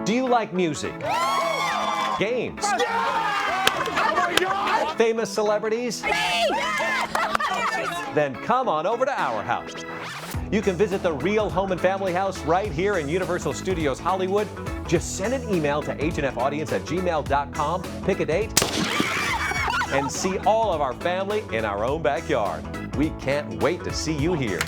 Do you like music? Games? Famous celebrities? Then come on over to our house. You can visit the real Home and Family House right here in Universal Studios Hollywood. Just send an email to hnfaudience@gmail.com, pick a date, and see all of our family in our own backyard. We can't wait to see you here.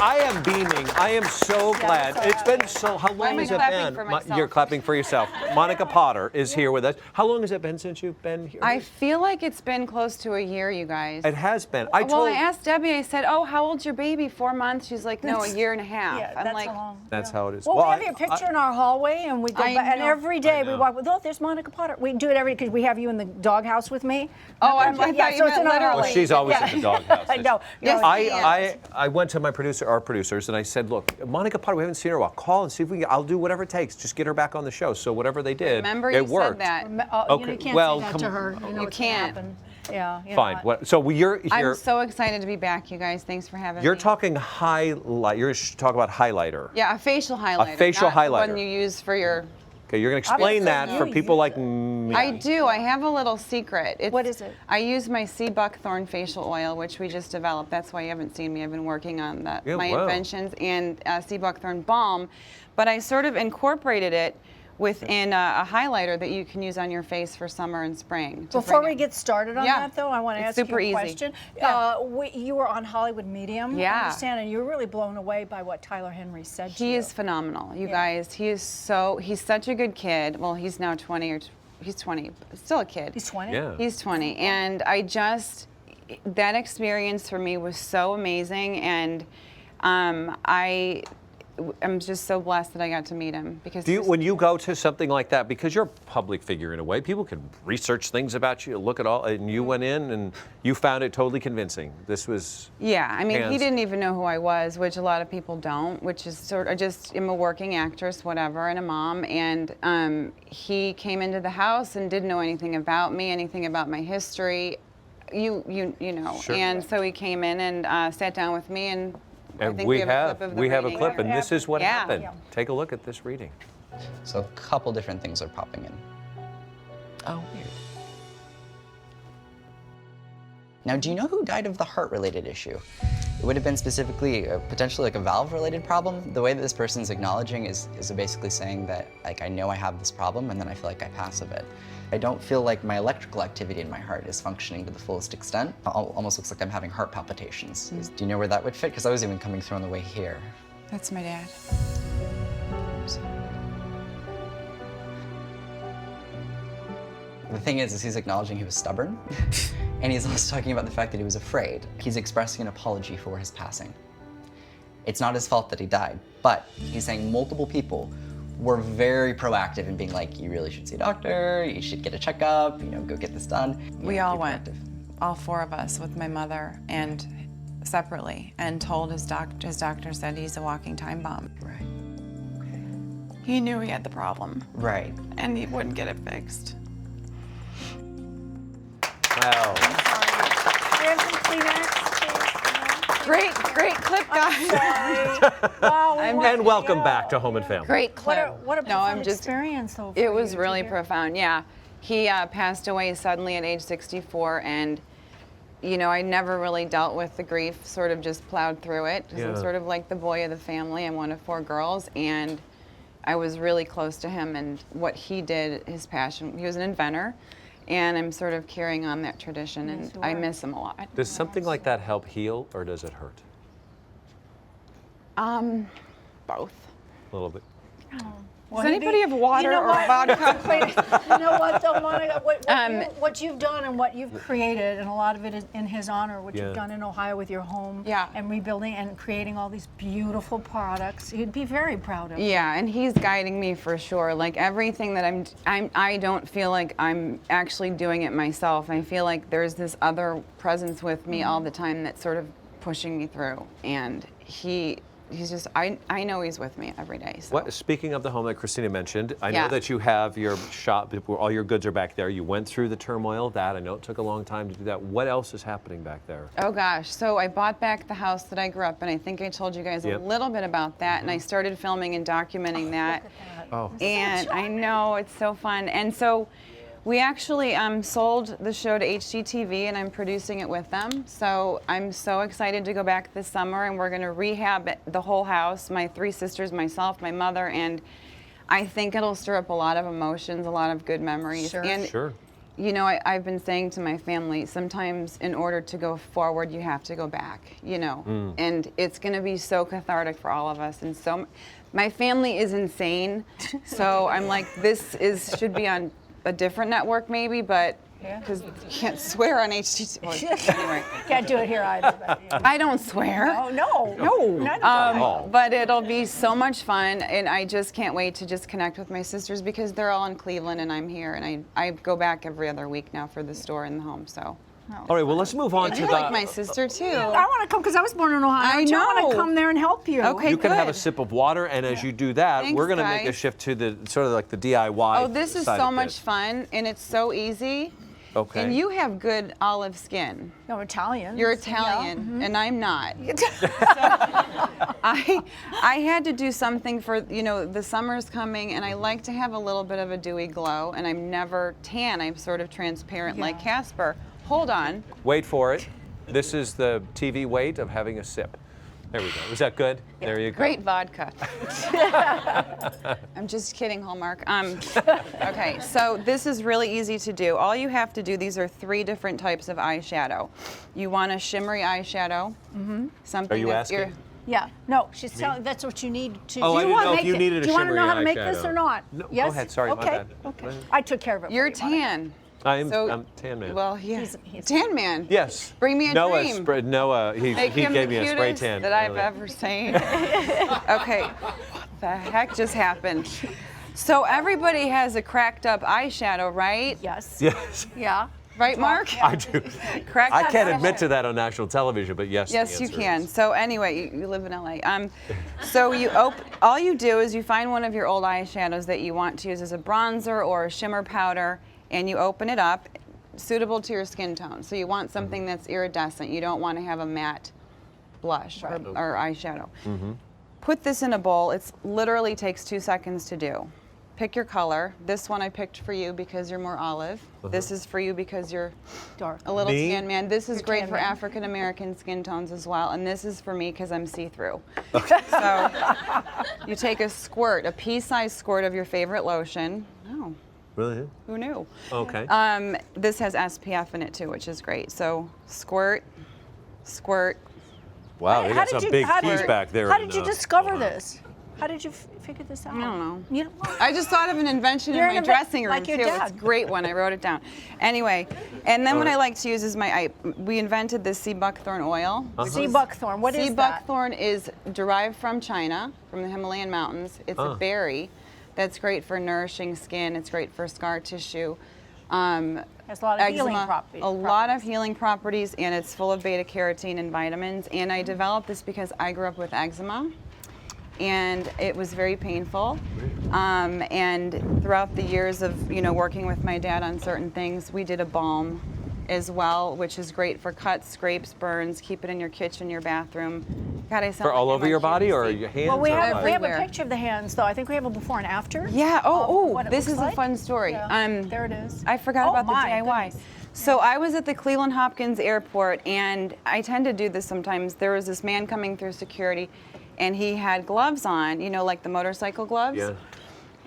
I am beaming. I am so glad. It's been so. How long has it been? You're clapping for yourself. Monica Potter is here with us. How long has it been since you've been here? I feel like it's been close to a year, you guys. It has been. I asked Debbie. I said, "Oh, how old's your baby? 4 months?" She's like, "No, a year and a half." Yeah, I'm that's like, long. That's how it is. Well, we have your picture in our hallway, and we go back, and every day we walk with. Oh, there's Monica Potter. We do it every because we have you in the doghouse with me. Oh, I thought you meant literally. Well, she's always in the doghouse. No. Yes, I went to our producers, and I said, "Look, Monica Potter, we haven't seen her in a while. Call and see if we can. I'll do whatever it takes. Just get her back on the show." So whatever they did, Remember it you worked. said that. Okay. You can't say that to her. You know You can't. Yeah. Fine. So you're here. I'm so excited to be back, you guys. Thanks for having me. You're talking highlight. You're talking about highlighter. Yeah, a facial highlighter. A facial not highlighter. The one you use for your. Okay, you're going to explain that for people like me. I do. I have a little secret. What is it? I use my Seabuckthorn facial oil, which we just developed. That's why you haven't seen me. I've been working on my inventions and Seabuckthorn Balm, but I sort of incorporated it within a highlighter that you can use on your face for summer and spring. Before we get started on that, though, I want to ask you a question. Yeah. You were on Hollywood Medium, yeah. I understand, and you were really blown away by what Tyler Henry said to you. He is phenomenal, you guys. He's such a good kid. Well, he's now 20, he's 20, still a kid. He's 20? Yeah. He's 20, and that experience for me was so amazing, and I'm just so blessed that I got to meet him. Because when you go to something like that, because you're a public figure in a way, people can research things about you, look at all, and you went in and you found it totally convincing. This was he didn't even know who I was, which a lot of people don't, which is I'm a working actress, whatever, and a mom, and he came into the house and didn't know anything about me, anything about my history, you know, sure. And so he came in and sat down with me, and I think we have a clip, and this is what happened. Yeah. Take a look at this reading. So a couple different things are popping in. Oh, weird. Now, do you know who died of the heart-related issue? It would have been specifically, potentially like a valve-related problem. The way that this person's acknowledging is basically saying that, like, I know I have this problem, and then I feel like I pass of it. I don't feel like my electrical activity in my heart is functioning to the fullest extent. Almost looks like I'm having heart palpitations. Do you know where that would fit? Because I was even coming through on the way here. That's my dad. The thing is he's acknowledging he was stubborn, and he's also talking about the fact that he was afraid. He's expressing an apology for his passing. It's not his fault that he died, but he's saying multiple people were very proactive in being like, you really should see a doctor, you should get a checkup, go get this done. We all went, all 4 of us, with my mother and separately, and told his doctor said he's a walking time bomb. Right. Okay. He knew he had the problem. Right. And he wouldn't get it fixed. Wow. Great clip, guys. Wow, and welcome back to Home and Family. Great clip. What a profound experience, though. It was really profound, yeah. He passed away suddenly at age 64, and I never really dealt with the grief, sort of just plowed through it. Because I'm sort of like the boy of the family. I'm one of 4 girls, and I was really close to him, and what he did, his passion, he was an inventor. And I'm sort of carrying on that tradition, and I miss him a lot. Does something like that help heal, or does it hurt? Both. A little bit. Does anybody have water or vodka? You know what, though, Monica? What you've done and what you've created, and a lot of it is in his honor, what you've done in Ohio with your home and rebuilding and creating all these beautiful products. He'd be very proud of you. Yeah, and he's guiding me for sure. Like everything that I don't feel like I'm actually doing it myself. I feel like there's this other presence with me all the time that's sort of pushing me through. And he he's just, I know he's with me every day. So. Speaking of the home that Christina mentioned, I know Yeah. that you have your shop, all your goods are back there. You went through the turmoil of that. I know it took a long time to do that. What else is happening back there? Oh gosh, so I bought back the house that I grew up in. I think I told you guys a little bit about that, and I started filming and documenting that. Look at that. Oh. And I know, it's so fun. And so we actually sold the show to HGTV, and I'm producing it with them. So I'm so excited to go back this summer, and we're going to rehab the whole house, my 3 sisters, myself, my mother, and I think it'll stir up a lot of emotions, a lot of good memories. Sure. And, Sure. you know, I've been saying to my family, sometimes in order to go forward, you have to go back, you know. And it's going to be so cathartic for all of us. And so my family is insane. So I'm like, should be on a different network maybe, but because you can't swear on HGTV. Anyway. Can't do it here either. But, yeah. I don't swear. Oh, no. No. Not at all. But it'll be so much fun, and I just can't wait to just connect with my sisters because they're all in Cleveland and I'm here, and I go back every other week now for the store and the home. So. All right, well, let's move on to You the... like my sister too. I want to come because I was born in Ohio. I too. I want know. to come there and help you. Okay. You can have a good. sip of water, and as you do that, Thanks, we're going to make a guys. shift to the sort of like the DIY. Oh, this is side so of much this. fun, and it's so easy. Okay. And you have good olive skin. No, Italian. You're Italian, and I'm not. So I had to do something for, you know, the summer's coming, and I like to have a little bit of a dewy glow, and I'm never tan. I'm sort of transparent like Casper. Hold on. Wait for it. This is the TV weight of having a sip. There we go. Was that good? There you go. Great vodka. I'm just kidding, Hallmark. Okay, so this is really easy to do. All you have to do, these are 3 different types of eyeshadow. You want a shimmery eyeshadow. Something Are you that's asking? Yeah. No, she's telling. That's what you need to. Oh, do I you didn't want know to if you make needed a Do you want to know shimmery how to make this eyeshadow. or not? No, Yes. go ahead. Sorry, okay. my bad. Okay. I took care of it. You're for you, Monica. tan. I'm tan man. Well, yeah. He's- Tan man. Yes. Bring me a dream. Noah, he Make him gave the me a spray cutest tan. that I've earlier. ever seen. Okay, what the heck just happened? So everybody has a cracked up eyeshadow, right? Yes. Yes, Yeah. Right, Mark? I do. Cracked I up can't eyeshadow. admit to that on national television, but yes. the Yes, you answer can. is. So anyway, you live in LA. So all you do is you find one of your old eyeshadows that you want to use as a bronzer or a shimmer powder, and you open it up, suitable to your skin tone. So you want something that's iridescent. You don't want to have a matte blush or eyeshadow. Put this in a bowl. It literally takes 2 seconds to do. Pick your color. This one I picked for you because you're more olive. This is for you because you're Dark. a little Me? tan man. This is great tan for man. African American skin tones as well. And this is for me because I'm see-through. So you take a pea-sized squirt of your favorite lotion. Oh, Really? who knew? Okay. This has SPF in it too, which is great. So squirt, squirt. Wow, they got did some you- big how did keys you- back there. How in, did you uh, discover Ohio. this? How did you figure this out? I don't know. You, I just thought of an invention You're in my an dressing room like your too. dad. It's a great one. I wrote it down. Anyway, and then what I like to use is we invented this Seabuckthorn oil. Seabuckthorn. What is that? Seabuckthorn is derived from China, from the Himalayan mountains. It's a berry that's great for nourishing skin. It's great for scar tissue. Has a lot of healing properties. A lot of healing properties, and it's full of beta carotene and vitamins. And I developed this because I grew up with eczema, and it was very painful. And throughout the years of working with my dad on certain things, we did a balm as well, which is great for cuts, scrapes, burns. Keep it in your kitchen, your bathroom. God, I sound For all like I'm over on your body or QVC. your hands? Well, we or have what? a Everywhere. picture of the hands, though. I think we have a before and after. Yeah. what it This looks is a like. fun story. Yeah, there it is. I forgot Oh, about the my DIY. goodness. So I was at the Cleveland Hopkins Airport, and I tend to do this sometimes. There was this man coming through security, and he had gloves on, like the motorcycle gloves. Yeah.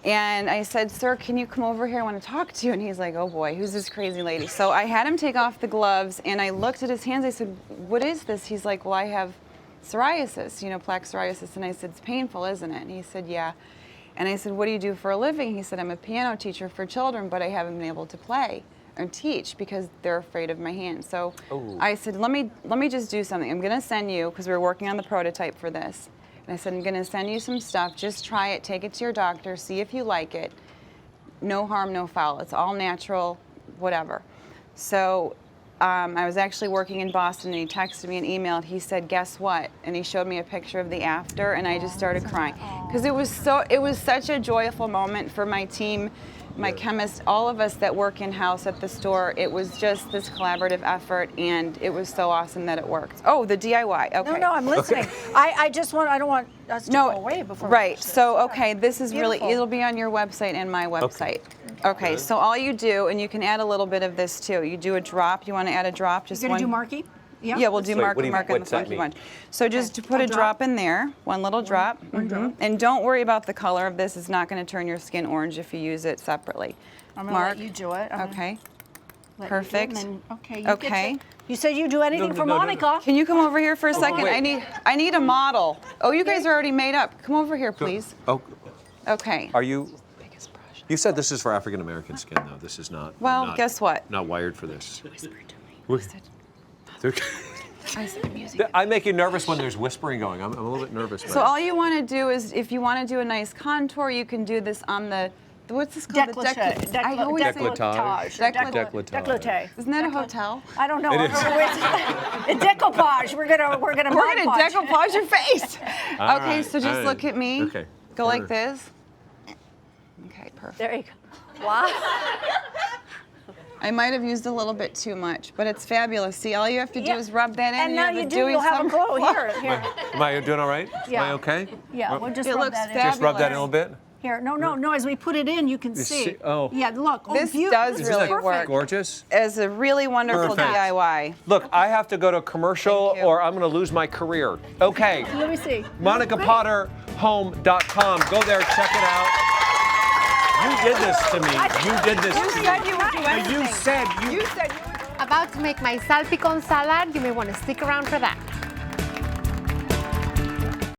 And I said, "Sir, can you come over here? I want to talk to you." And he's like, "Oh boy, who's this crazy lady?" So I had him take off the gloves, and I looked at his hands. I said, "What is this?" He's like, "Well, I have psoriasis, plaque psoriasis." And I said, "It's painful, isn't it?" And he said, "Yeah." And I said, "What do you do for a living?" He said, "I'm a piano teacher for children, but I haven't been able to play or teach because they're afraid of my hands." So I said, let me just do something. I'm going to send you, because we were working on the prototype for this. And I said, I'm going to send you some stuff. Just try it. Take it to your doctor. See if you like it. No harm, no foul. It's all natural, whatever. So I was actually working in Boston, and he texted me and emailed. He said, "Guess what?" And he showed me a picture of the after, and I just started crying because it was such a joyful moment for my team, my chemist, all of us that work in-house at the store. It was just this collaborative effort, and it was so awesome that it worked. Oh, the DIY. Okay. No, I'm listening. I don't want us to go away before. Right. So, okay, this is really, it'll be on your website and my website. Okay, so all you do, and you can add a little bit of this too. You do a drop. You want to add a drop? Just You're going to do Marky? Yeah, we'll do mark on the funky one. So just to put a drop in there, one little drop. And don't worry about the color of this. It's not going to turn your skin orange if you use it separately. I'm going to let you do it. Okay. Perfect. Okay. You said you do anything for Monica. Can you come over here for a second? I need a model. Oh, you guys are already made up. Come over here, please. Oh. Okay. Are you? You said this is for African American skin, though. This is not. Well, guess what? Not wired for this. Whisper to me. I said music. I make you nervous when there's whispering going. I'm a little bit nervous. So all you want to do is, if you want to do a nice contour, you can do this on the, what's this called? Décolletage. Décolletage. Isn't that a hotel? I don't know. It's decoupage. We're gonna decoupage your face. Okay, so just look at me. Okay. Go like this. Okay, perfect. There you go. Wow. I might have used a little bit too much, but it's fabulous. See, all you have to do is rub that in. And now you do. You'll have a glow. Here. Am I doing all right? Yeah. Am I okay? Yeah. We'll just it rub looks that in. fabulous. Just rub that in a little bit. Here. No. As we put it in, you can see. Oh. Yeah. Look. This does Isn't really that work. Gorgeous. As a really wonderful Perfect. DIY. Look, I have to go to a commercial or I'm going to lose my career. Okay. Let me see. MonicaPotterHome.com. Go there, check it out. You did this to me. You did this to me. You said you would do anything. You said you About to make my salpicon salad. You may want to stick around for that.